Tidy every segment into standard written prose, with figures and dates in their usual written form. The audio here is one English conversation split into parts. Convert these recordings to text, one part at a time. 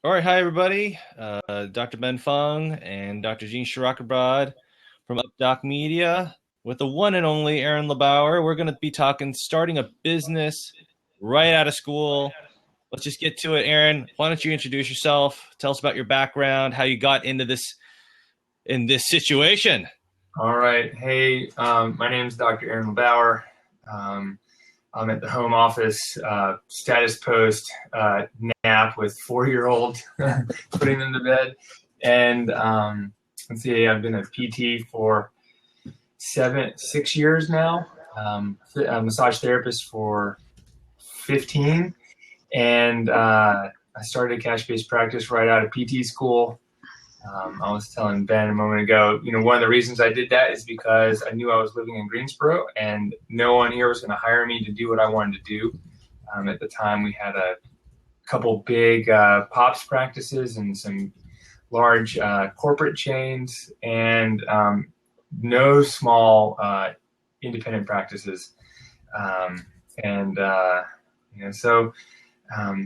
All right, hi everybody. Dr. Ben Fung and Dr. Jean Shirakabrad from UpDoc Media with the one and only Aaron LeBauer. We're going to be talking starting a business right out of school. Let's just get to it, Aaron. Why don't you introduce yourself? Tell us about your background, how you got into this in this situation. All right. Hey, my name is Dr. Aaron LeBauer. I'm at the home office, status post nap with 4-year-old, putting them to bed. And let's see, I've been a PT for 6 years now, a massage therapist for 15. And I started a cash-based practice right out of PT school. I was telling Ben a moment ago, one of the reasons I did that is because I knew I was living in Greensboro and no one here was going to hire me to do what I wanted to do. At the time, we had a couple big POPs practices and some large corporate chains and no small independent practices. So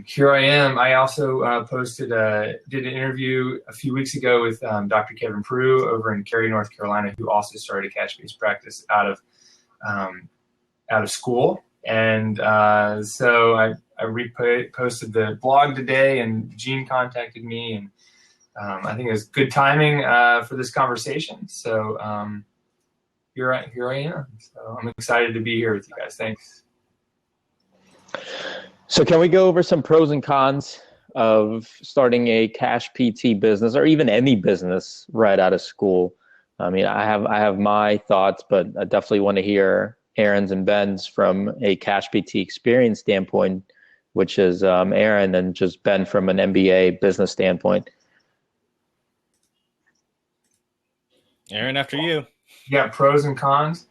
here I am. I also did an interview a few weeks ago with Dr. Kevin Prue over in Cary, North Carolina, who also started a cash-based practice out of school. And so I reposted the blog today, and Gene contacted me, and I think it was good timing for this conversation. So here I am. So I'm excited to be here with you guys. Thanks. So can we go over some pros and cons of starting a cash PT business or even any business right out of school? I mean, I have my thoughts, but I definitely want to hear Aaron's and Ben's from a cash PT experience standpoint, which is Aaron, and just Ben from an MBA business standpoint. Aaron, after you. Yeah, pros and cons.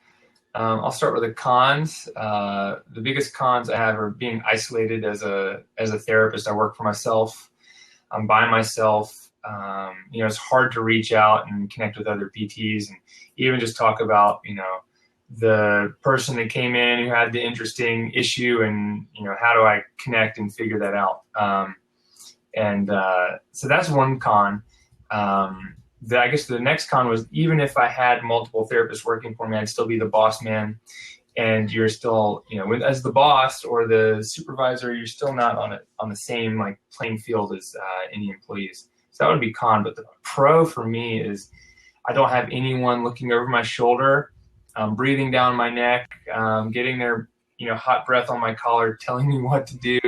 I'll start with the cons. The biggest cons I have are being isolated as a therapist. I work for myself. I'm by myself. It's hard to reach out and connect with other PTs and even just talk about, the person that came in who had the interesting issue and, how do I connect and figure that out? So that's one con. I guess the next con was, even if I had multiple therapists working for me, I'd still be the boss man. And you're still, as the boss or the supervisor, you're still not on the same playing field as any employees. So that would be con. But the pro for me is I don't have anyone looking over my shoulder, breathing down my neck, getting their hot breath on my collar, telling me what to do,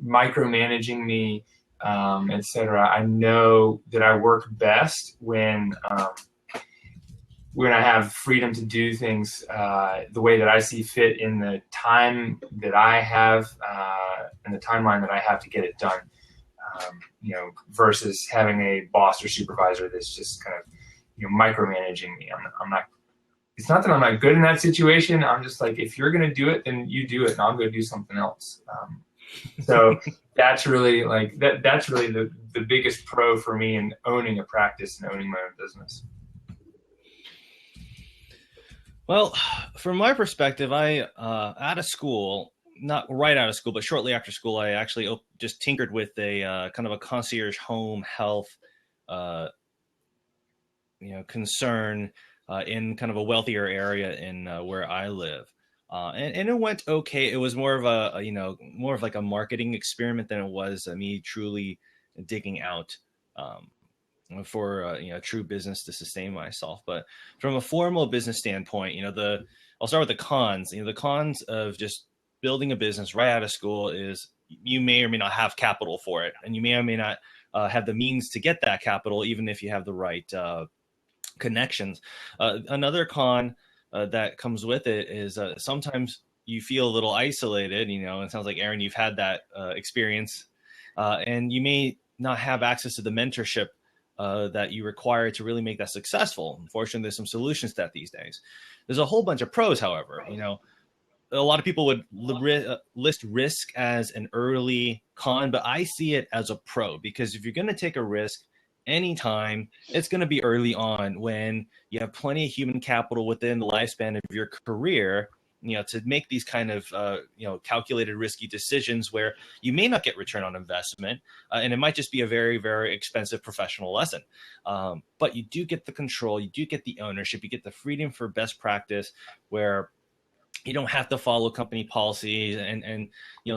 micromanaging me. Etc. I know that I work best when I have freedom to do things the way that I see fit in the time that I have and the timeline that I have to get it done. Versus having a boss or supervisor that's just kind of micromanaging me. I'm not. It's not that I'm not good in that situation. I'm just like, if you're going to do it, then you do it, and I'm going to do something else. So that's really that's really the biggest pro for me in owning a practice and owning my own business. Well, from my perspective, I out of school, not right out of school, but shortly after school, I actually just tinkered with a kind of a concierge home health concern in kind of a wealthier area in where I live. And it went okay. It was more of a marketing experiment than it was me truly digging out for a true business to sustain myself. But from a formal business standpoint, I'll start with the cons. The cons of just building a business right out of school is you may or may not have capital for it, and you may or may not have the means to get that capital, even if you have the right connections. Another con that comes with it is sometimes you feel a little isolated, and it sounds like, Aaron, you've had that experience, and you may not have access to the mentorship that you require to really make that successful. Unfortunately, there's some solutions to that these days. There's a whole bunch of pros, however. A lot of people would list risk as an early con, but I see it as a pro, because if you're going to take a risk anytime, it's going to be early on when you have plenty of human capital within the lifespan of your career to make these kind of, calculated risky decisions where you may not get return on investment. And it might just be a very, very expensive professional lesson. But you do get the control, you do get the ownership, you get the freedom for best practice where you don't have to follow company policies and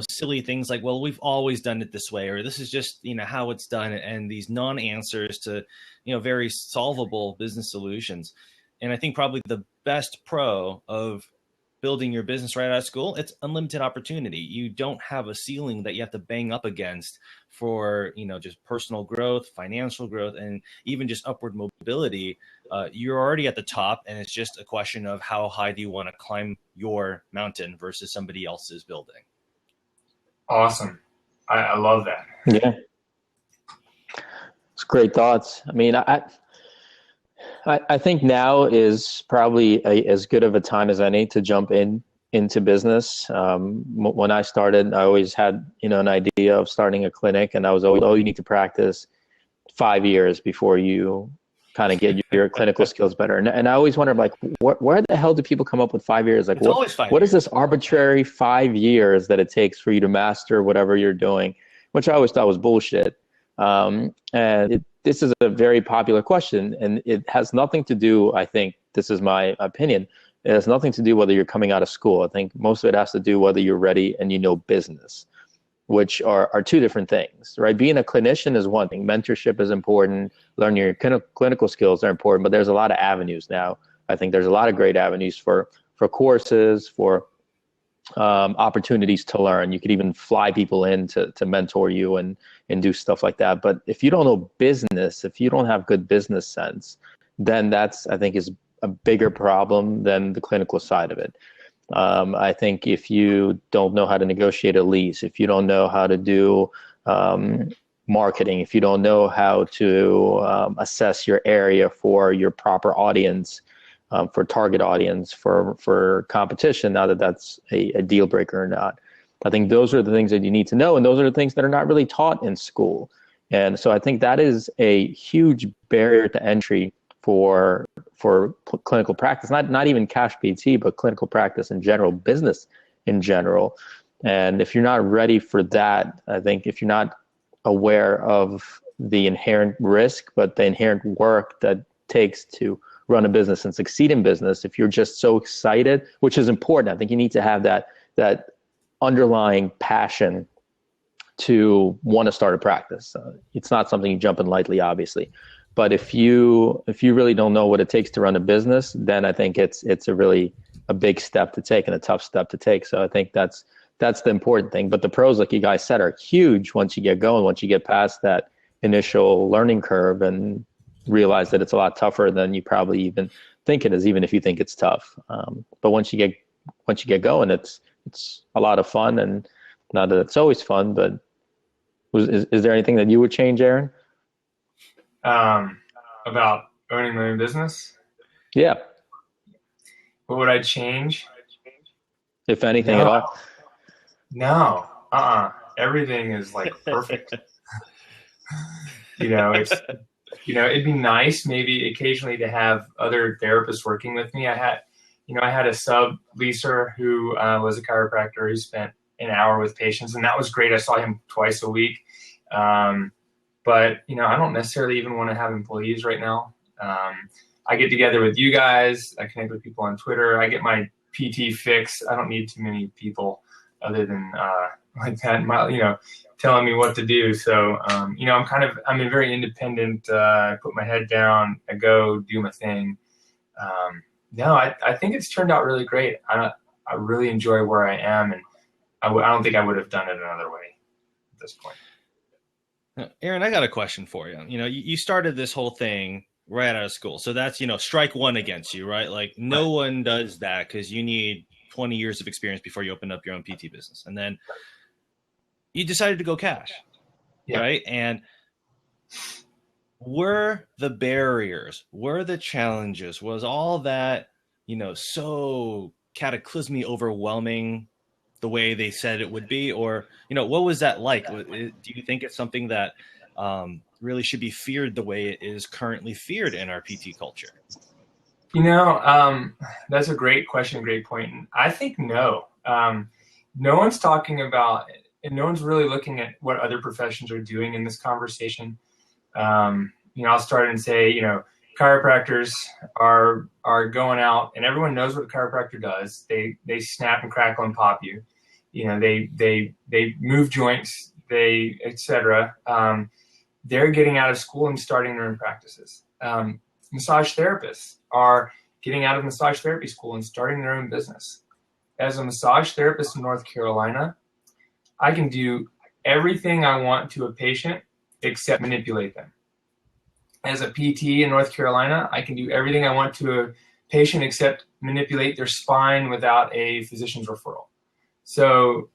silly things like, well, we've always done it this way, or this is just how it's done, and these non-answers to very solvable business solutions. And I think probably the best pro of building your business right out of school, it's unlimited opportunity. You don't have a ceiling that you have to bang up against for just personal growth, financial growth, and even just upward mobility. You're already at the top, and it's just a question of how high do you want to climb your mountain versus somebody else's building. Awesome. I love that. Yeah, it's great thoughts. I mean, I think now is probably as good of a time as any to jump into business. When I started, I always had an idea of starting a clinic, and I was always, you need to practice 5 years before you kind of get your clinical skills better. And I always wondered, like, where the hell do people come up with 5 years? Like, what is this arbitrary 5 years that it takes for you to master whatever you're doing, which I always thought was bullshit. This is a very popular question, and it has nothing to do, I think, this is my opinion, it has nothing to do whether you're coming out of school. I think most of it has to do whether you're ready and business, which are two different things, right? Being a clinician is one thing. Mentorship is important. Learning your clinical skills are important, but there's a lot of avenues now. I think there's a lot of great avenues for courses, for opportunities to learn. You could even fly people in to mentor you and do stuff like that. But if you don't know business, if you don't have good business sense, then that's, I think, is a bigger problem than the clinical side of it. I think if you don't know how to negotiate a lease, if you don't know how to do marketing, if you don't know how to assess your area for your proper audience, for target audience, for competition, now that's a deal breaker or not. I think those are the things that you need to know, and those are the things that are not really taught in school. And so I think that is a huge barrier to entry for clinical practice, not even cash PT, but clinical practice in general, business in general. And if you're not ready for that, I think if you're not aware of the inherent risk, but the inherent work that takes to run a business and succeed in business, if you're just so excited, which is important, I think you need to have that underlying passion to want to start a practice. It's not something you jump in lightly, obviously. But if you really don't know what it takes to run a business, then I think it's a big step to take and a tough step to take. So I think that's the important thing. But the pros, like you guys said, are huge once you get going, once you get past that initial learning curve and realize that it's a lot tougher than you probably even think it is, even if you think it's tough. But once you get going, it's a lot of fun. And not that it's always fun, but is there anything that you would change, Aaron? About owning my own business? Yeah. What would I change? If anything at all? No. Everything is like perfect. It'd be nice maybe occasionally to have other therapists working with me. I had a sub-leaser who was a chiropractor who spent an hour with patients, and that was great. I saw him twice a week. But I don't necessarily even want to have employees right now. I get together with you guys. I connect with people on Twitter. I get my PT fix. I don't need too many people other than like that, telling me what to do. So, I'm a very independent. I put my head down. I go do my thing. I think it's turned out really great. I really enjoy where I am, and I don't think I would have done it another way at this point. Aaron, I got a question for you. You started this whole thing right out of school. So that's, strike one against you, right? Like no one does that because you need 20 years of experience before you open up your own PT business. And then you decided to go cash, right? And were the barriers, were the challenges, was all that, so cataclysmically overwhelming the way they said it would be? Or, what was that like? Do you think it's something that really should be feared the way it is currently feared in our PT culture? That's a great question, great point. And I think no. No one's talking about, and no one's really looking at what other professions are doing in this conversation. I'll start and say, chiropractors are going out, and everyone knows what a chiropractor does. They snap and crackle and pop you. They move joints, etc. They're getting out of school and starting their own practices. Massage therapists are getting out of massage therapy school and starting their own business. As a massage therapist in North Carolina, I can do everything I want to a patient except manipulate them. As a PT in North Carolina, I can do everything I want to a patient except manipulate their spine without a physician's referral. So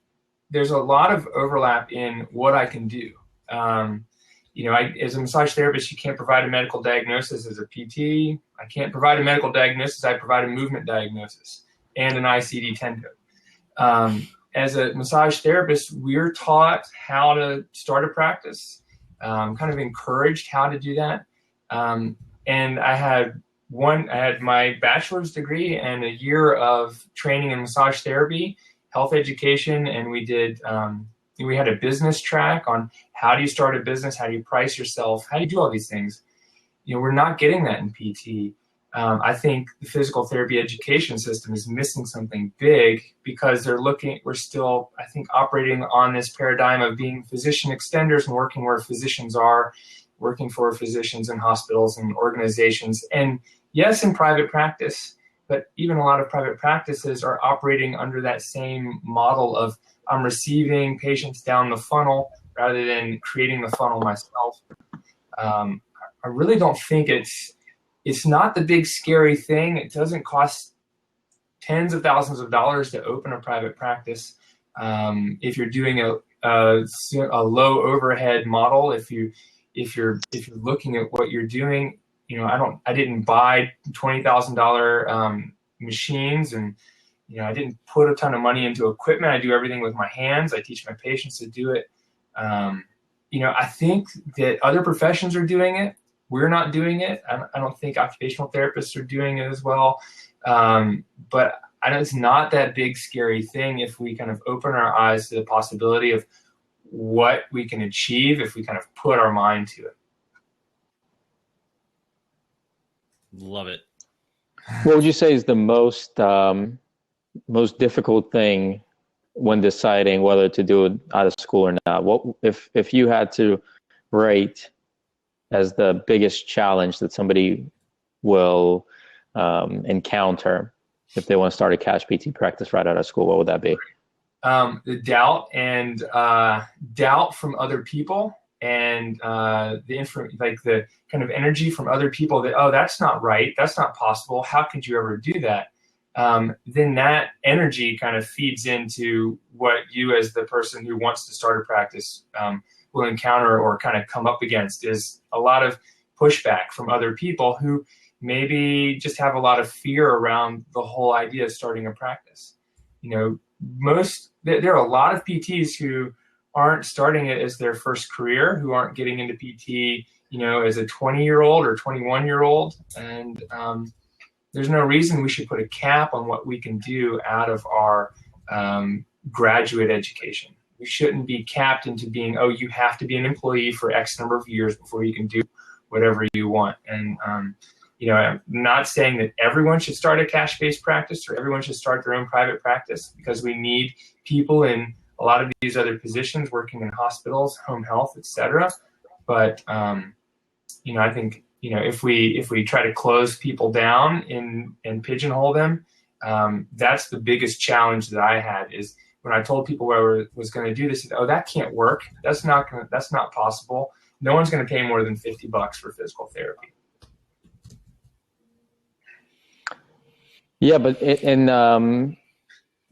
there's a lot of overlap in what I can do. As a massage therapist, you can't provide a medical diagnosis. As a PT, I can't provide a medical diagnosis. I provide a movement diagnosis and an ICD-10 code. As a massage therapist, we're taught how to start a practice, kind of encouraged how to do that. And I had my bachelor's degree and a year of training in massage therapy, health education, and we had a business track on how do you start a business, how do you price yourself, how do you do all these things. We're not getting that in PT. I think the physical therapy education system is missing something big because we're still, I think, operating on this paradigm of being physician extenders and working where physicians are, working for physicians in hospitals and organizations. And yes, in private practice, but even a lot of private practices are operating under that same model of I'm receiving patients down the funnel rather than creating the funnel myself. I really don't think it's not the big scary thing. It doesn't cost tens of thousands of dollars to open a private practice. If you're doing a low overhead model, if you're looking at what you're doing, I didn't buy $20,000 machines, and I didn't put a ton of money into equipment. I do everything with my hands. I teach my patients to do it. I think that other professions are doing it. We're not doing it. I don't think occupational therapists are doing it as well. But I know it's not that big, scary thing if we kind of open our eyes to the possibility of what we can achieve if we kind of put our mind to it. Love it. What would you say is the most difficult thing when deciding whether to do it out of school or not? What if you had to rate as the biggest challenge that somebody will encounter if they want to start a cash PT practice right out of school, what would that be? The doubt from other people, and the kind of energy from other people that, oh, that's not right, that's not possible, how could you ever do that? Then that energy kind of feeds into what you, as the person who wants to start a practice, will encounter or kind of come up against is a lot of pushback from other people who maybe just have a lot of fear around the whole idea of starting a practice. There are a lot of PTs who aren't starting it as their first career, who aren't getting into PT, as a 20-year-old or 21-year-old. And there's no reason we should put a cap on what we can do out of our graduate education. We shouldn't be capped into being, oh, you have to be an employee for X number of years before you can do whatever you want. And, I'm not saying that everyone should start a cash-based practice or everyone should start their own private practice, because we need people in a lot of these other positions working in hospitals, home health, etc. But, I think, if we try to close people down and pigeonhole them, that's the biggest challenge that I had is when I told people I was going to do this, oh, that can't work. That's not possible. No one's going to pay more than $50 for physical therapy. Yeah, but in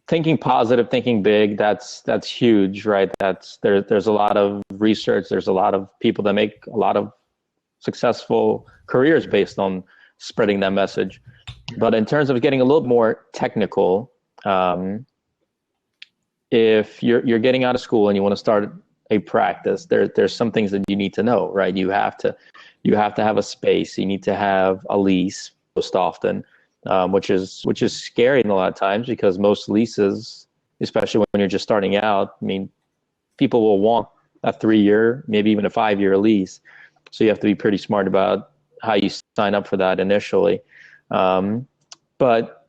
thinking positive, thinking big, that's huge, right? There's a lot of research. There's a lot of people that make a lot of successful careers based on spreading that message. But in terms of getting a little more technical, if you're getting out of school and you want to start a practice, there's some things that you need to know, right? You have to have a space. You need to have a lease most often. which is scary in a lot of times, because most leases, especially when you're just starting out, I mean, people will want a 3-year, maybe even a 5-year lease. So you have to be pretty smart about how you sign up for that initially. But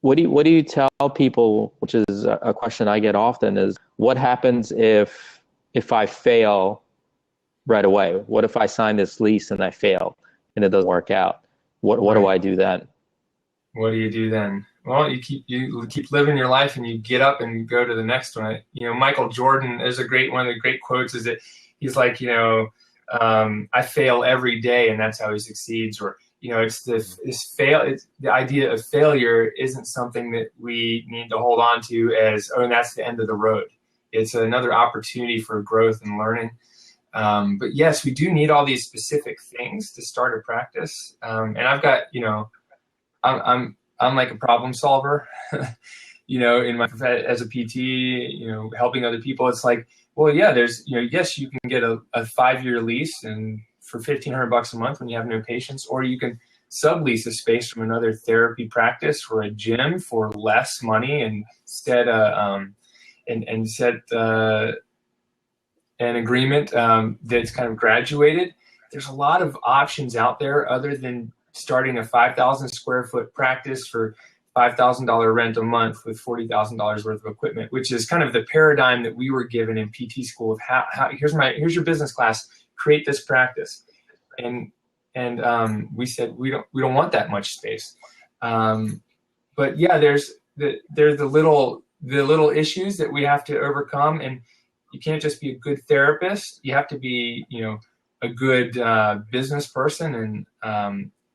what do you tell people, which is a question I get often, is what happens if I fail right away? What if I sign this lease and I fail and it doesn't work out? What do I do then? What do you do then? Well, you keep living your life, and you get up and you go to the next one. Michael Jordan is one of the great quotes is that he's like, I fail every day, and that's how he succeeds. Or, it's the idea of failure isn't something that we need to hold on to as, and that's the end of the road. It's another opportunity for growth and learning. But yes, we do need all these specific things to start a practice. And I've got, I'm like a problem solver, in my as a PT, helping other people. It's like, well, yeah, there's, yes, you can get a 5-year lease and for $1,500 a month when you have no patients, or you can sublease a space from another therapy practice or a gym for less money and set an agreement that's kind of graduated. There's a lot of options out there other than starting a 5,000 square foot practice for $5,000 rent a month with $40,000 worth of equipment, which is kind of the paradigm that we were given in PT school of how here's your business class, create this practice. And we said, we don't want that much space. But yeah, there's the little issues that we have to overcome, and you can't just be a good therapist. You have to be, a good business person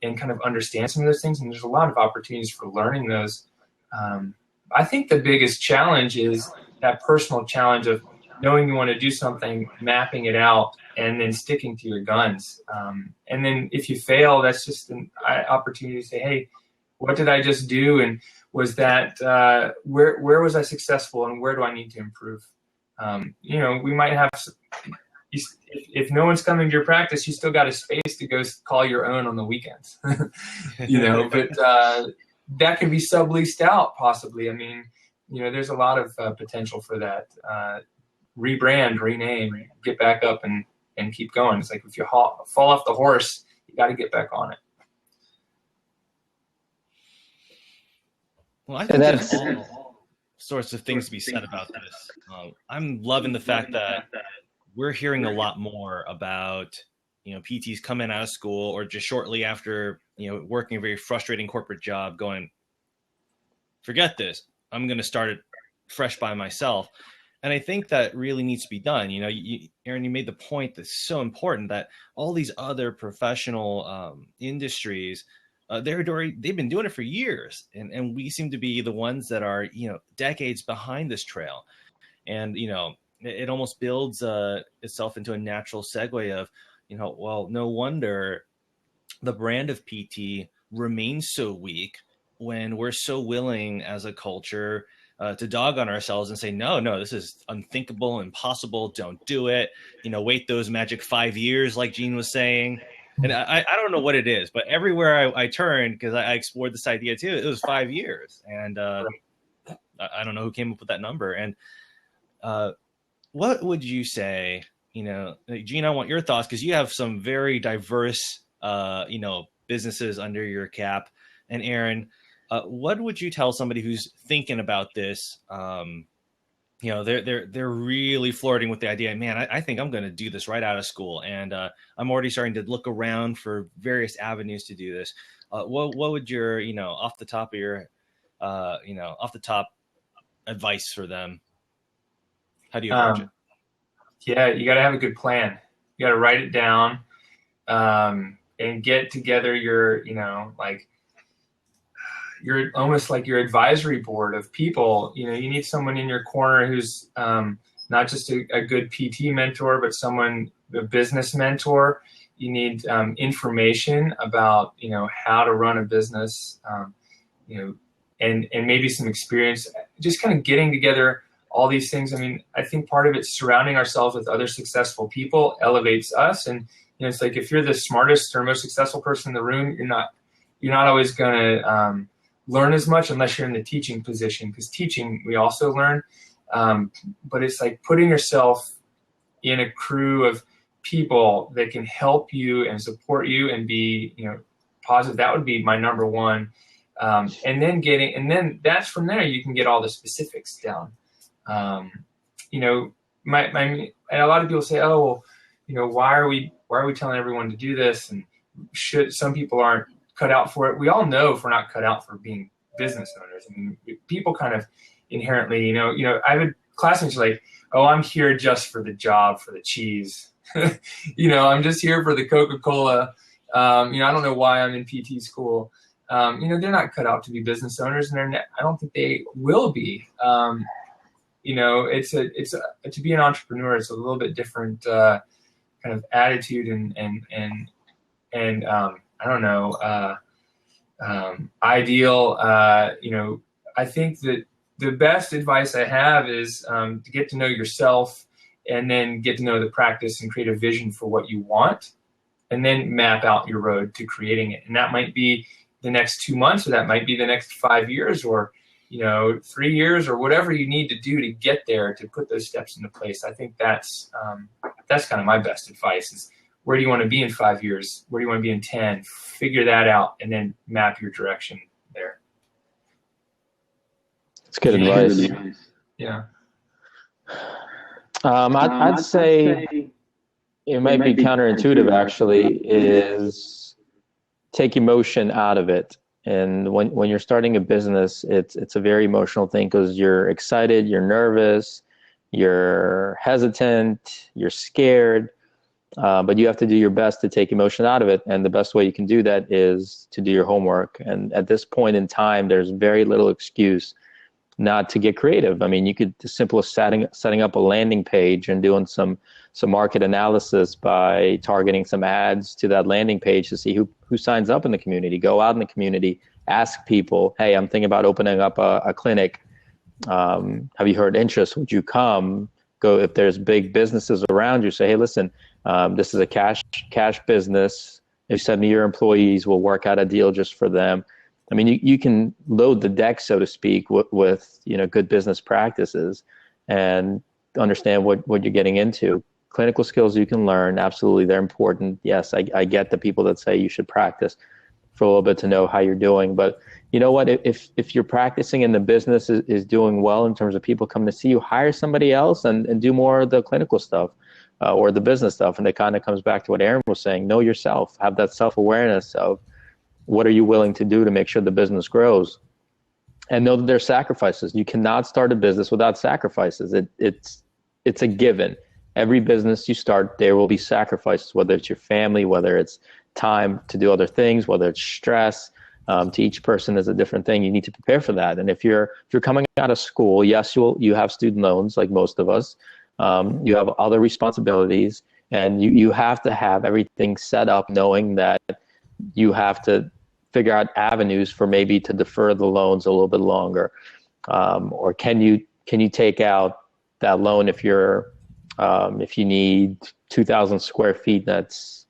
and kind of understand some of those things. And there's a lot of opportunities for learning those. I think the biggest challenge is that personal challenge of knowing you want to do something, mapping it out, and then sticking to your guns. And then if you fail, that's just an opportunity to say, hey, what did I just do? And was that, where was I successful, and where do I need to improve? We might have, if no one's coming to your practice, you still got a space to go call your own on the weekends, but that can be subleased out possibly. I mean, there's a lot of potential for that. Rebrand, rename, get back up and keep going. It's like if you fall off the horse, you got to get back on it. Well, I think there's all sorts of things to be said about this. I'm loving the fact that we're hearing a lot more about, PTs coming out of school or just shortly after, working a very frustrating corporate job going, forget this, I'm going to start it fresh by myself. And I think that really needs to be done. Aaron, you made the point that's so important, that all these other professional industries, they've been doing it for years. And we seem to be the ones that are, decades behind this trail. And, it almost builds itself into a natural segue of, well, no wonder the brand of PT remains so weak when we're so willing as a culture to dog on ourselves and say, no, this is unthinkable, impossible, don't do it. Wait those magic 5 years, like Gene was saying. And I don't know what it is, but everywhere I turned, because I explored this idea too, it was 5 years. And I don't know who came up with that number. And what would you say, Gene, I want your thoughts, because you have some very diverse, businesses under your cap. And Aaron, what would you tell somebody who's thinking about this? They're really flirting with the idea, man, I think I'm going to do this right out of school. And I'm already starting to look around for various avenues to do this. What would your, off the top advice for them? How do you approach it? Yeah, you got to have a good plan. You got to write it down and get together your almost like your advisory board of people. You need someone in your corner who's not just a good PT mentor, but a business mentor. You need information about, how to run a business, and maybe some experience, just kind of getting together all these things. I mean, I think part of it surrounding ourselves with other successful people elevates us. And, it's like, if you're the smartest or most successful person in the room, you're not always going to learn as much unless you're in the teaching position, because teaching, we also learn. But it's like putting yourself in a crew of people that can help you and support you and be, positive. That would be my number one. And then that's from there, you can get all the specifics down. And a lot of people say, oh, well, why are we telling everyone to do this? And some people aren't cut out for it. We all know if we're not cut out for being business owners. I mean, people kind of inherently, I have classmates like, oh, I'm here just for the job, for the cheese. I'm just here for the Coca-Cola. I don't know why I'm in PT school. They're not cut out to be business owners, and I don't think they will be. It's to be an entrepreneur. It's a little bit different kind of attitude and I don't know, ideal. I think that the best advice I have is to get to know yourself, and then get to know the practice and create a vision for what you want, and then map out your road to creating it. And that might be the next 2 months, or that might be the next 5 years, or 3 years, or whatever you need to do to get there, to put those steps into place. I think that's kind of my best advice is, where do you want to be in 5 years? Where do you want to be in 10? Figure that out, and then map your direction there. That's good advice. Yeah. I'd say it might be counterintuitive, actually, is take emotion out of it. And when you're starting a business, it's a very emotional thing, because you're excited, you're nervous, you're hesitant, you're scared, but you have to do your best to take emotion out of it. And the best way you can do that is to do your homework. And at this point in time, there's very little excuse not to get creative. I mean, you could, as simple as setting up a landing page and doing some market analysis by targeting some ads to that landing page to see who signs up in the community. Go out in the community, ask people, hey, I'm thinking about opening up a clinic. Have you heard interest? Would you come? Go, if there's big businesses around you, say, hey, listen, this is a cash business. If 70 of your employees, will work out a deal just for them. I mean, you can load the deck, so to speak, with good business practices, and understand what you're getting into. Clinical skills you can learn, absolutely, they're important. Yes, I get the people that say you should practice for a little bit to know how you're doing. But you know what? If you're practicing and the business is doing well in terms of people coming to see you, hire somebody else and do more of the clinical stuff or the business stuff. And it kind of comes back to what Aaron was saying. Know yourself. Have that self-awareness of, what are you willing to do to make sure the business grows? And know that there's sacrifices. You cannot start a business without sacrifices. It's a given. Every business you start, there will be sacrifices, whether it's your family, whether it's time to do other things, whether it's stress. To each person is a different thing. You need to prepare for that. And if you're coming out of school, yes, you have student loans like most of us. You have other responsibilities, and you have to have everything set up, knowing that you have to figure out avenues for maybe to defer the loans a little bit longer, or can you take out that loan if you need 2,000 square feet, that's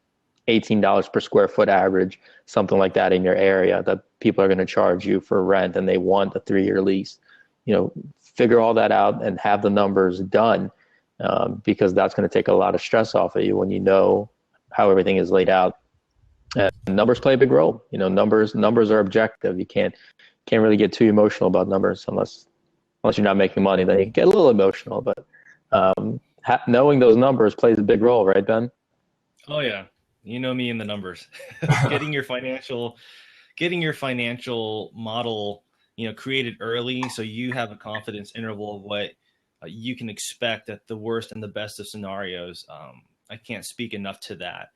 $18 per square foot average, something like that in your area that people are going to charge you for rent, and they want a 3-year lease. Figure all that out and have the numbers done, because that's going to take a lot of stress off of you when you know how everything is laid out. And numbers play a big role. Numbers are objective. You can't really get too emotional about numbers unless you're not making money. Then you can get a little emotional, but knowing those numbers plays a big role, right, Ben? Oh yeah, you know me and the numbers. getting your financial model, created early, so you have a confidence interval of what you can expect at the worst and the best of scenarios. I can't speak enough to that.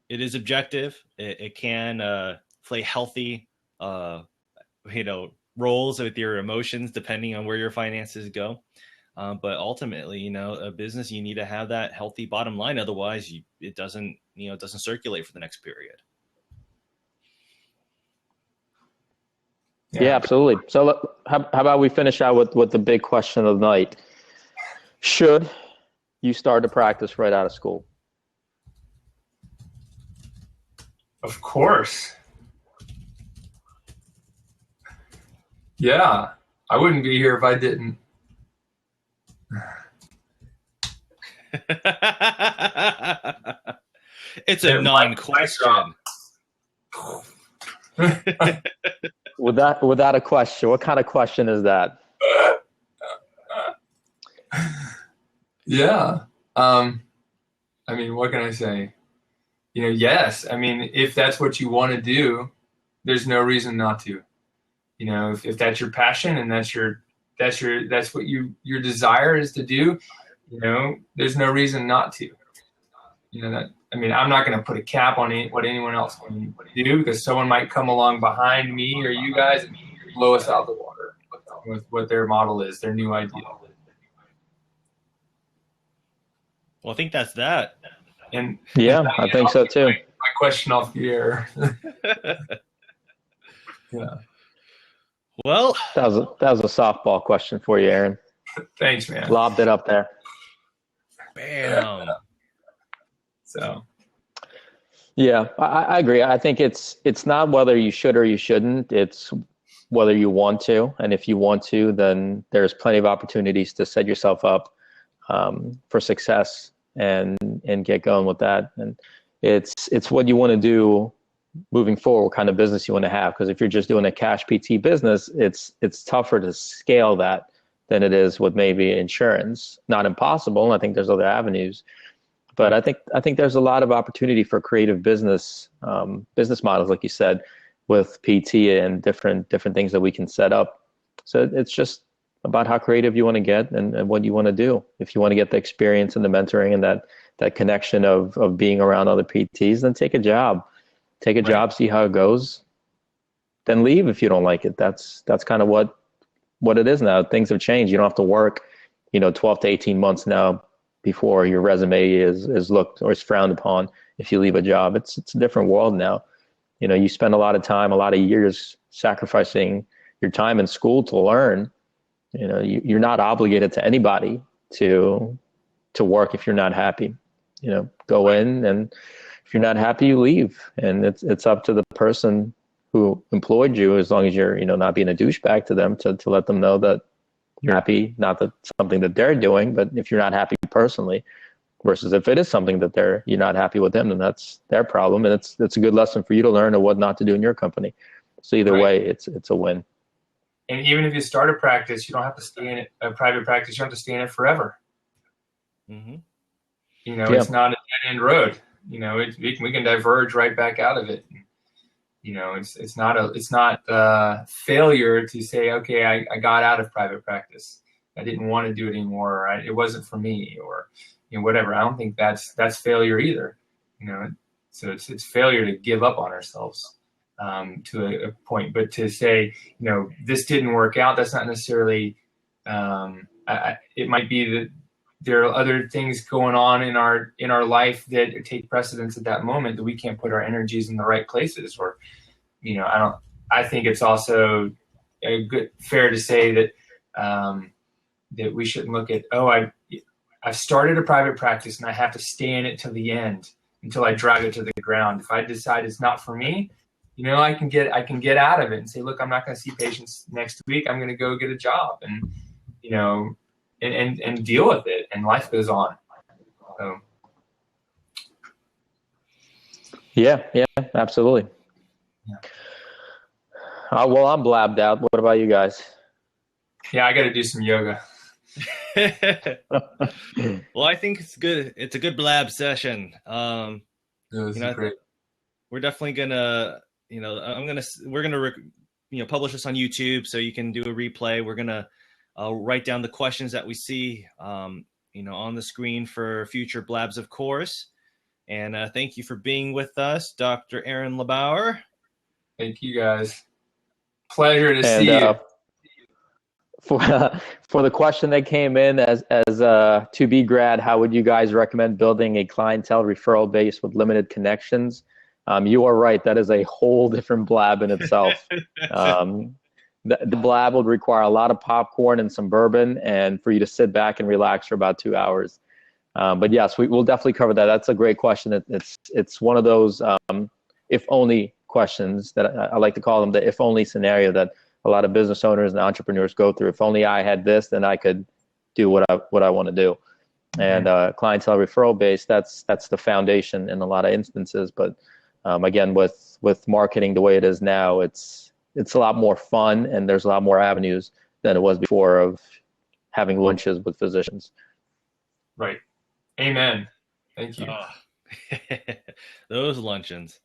It is objective. It can play healthy, roles with your emotions depending on where your finances go. But ultimately, a business, you need to have that healthy bottom line. Otherwise, it doesn't circulate for the next period. Yeah, absolutely. So how about we finish out with the big question of the night? Should you start a practice right out of school? Of course. Yeah, I wouldn't be here if I didn't. It's a non-question. Without a question, what kind of question is that? Yeah. I mean, what can I say? Yes. I mean, if that's what you want to do, there's no reason not to. If that's your passion and that's what your desire is to do, there's no reason not to. I mean, I'm not going to put a cap on what anyone else can do, because someone might come along behind me or you guys and blow us out of the water with what their model is, their new idea. Well, I think that's that. And yeah, I think so too. My question off the air. Yeah. Well, that was a softball question for you, Aaron. Thanks, man. Lobbed it up there. Bam. So. Yeah, I agree. I think it's not whether you should or you shouldn't. It's whether you want to, and if you want to, then there's plenty of opportunities to set yourself up for success and get going with that. And it's what you want to do moving forward, what kind of business you want to have. Because if you're just doing a cash PT business, it's tougher to scale that than it is with maybe insurance. Not impossible. I think there's other avenues. But I think there's a lot of opportunity for creative business models, like you said, with PT and different things that we can set up. So it's just about how creative you want to get and what you want to do. If you want to get the experience and the mentoring and that connection of being around other PTs, then take a job. Take a job, see how it goes, then leave if you don't like it. That's kind of what it is now. Things have changed. You don't have to work, 12 to 18 months now before your resume is looked or is frowned upon if you leave a job. It's a different world now. You spend a lot of time, a lot of years sacrificing your time in school to learn. You're not obligated to anybody to work if you're not happy. Go in, and if you're not happy, you leave. And it's up to the person who employed you, as long as you're, not being a douchebag to them, to let them know that you're happy, not that something that they're doing, but if you're not happy personally, versus if it is something that you're not happy with them, then that's their problem. And it's a good lesson for you to learn of what not to do in your company. So either way, it's a win. And even if you start a practice, you don't have to stay in it, a private practice, you don't have to stay in it forever. Mm-hmm. It's not a dead-end road. We can diverge right back out of it. It's not a failure to say, okay, I got out of private practice. I didn't want to do it anymore. Or it wasn't for me, or whatever. I don't think that's failure either. So it's failure to give up on ourselves to a point. But to say, this didn't work out, that's not necessarily. It might be that there are other things going on in our life that take precedence at that moment, that we can't put our energies in the right places. Or, I think it's also fair to say that that we shouldn't look at, I've started a private practice and I have to stay in it till the end, until I drive it to the ground. If I decide it's not for me, I can get out of it and say, look, I'm not going to see patients next week. I'm going to go get a job and, and deal with it, and life goes on. So. Yeah, absolutely. Yeah. Well, I'm blabbed out. What about you guys? Yeah, I got to do some yoga. Well, I think it's good. It's a good blab session. Great. We're definitely gonna, we're gonna, publish this on YouTube so you can do a replay. We're gonna write down the questions that we see, on the screen for future blabs, of course. And thank you for being with us, Dr. Aaron LeBauer. Thank you, guys. Pleasure to see you. For the question that came in as a to-be grad, how would you guys recommend building a clientele referral base with limited connections? You are right. That is a whole different blab in itself. The blab would require a lot of popcorn and some bourbon, and for you to sit back and relax for about 2 hours. But yes, we'll definitely cover that. That's a great question. It's one of those if only questions that I like to call them, the if only scenario, that a lot of business owners and entrepreneurs go through. If only I had this, then I could do what I want to do. And clientele referral base, that's the foundation in a lot of instances. But again, with marketing the way it is now, it's a lot more fun, and there's a lot more avenues than it was before of having lunches with physicians. Right. Amen. Thank you. Those luncheons.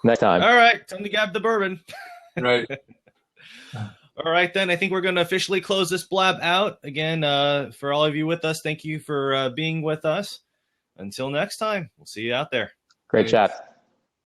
Next time. All right, time to grab the bourbon. Right. All right, then. I think we're going to officially close this blab out. Again, for all of you with us, thank you for being with us. Until next time, we'll see you out there. Great chat.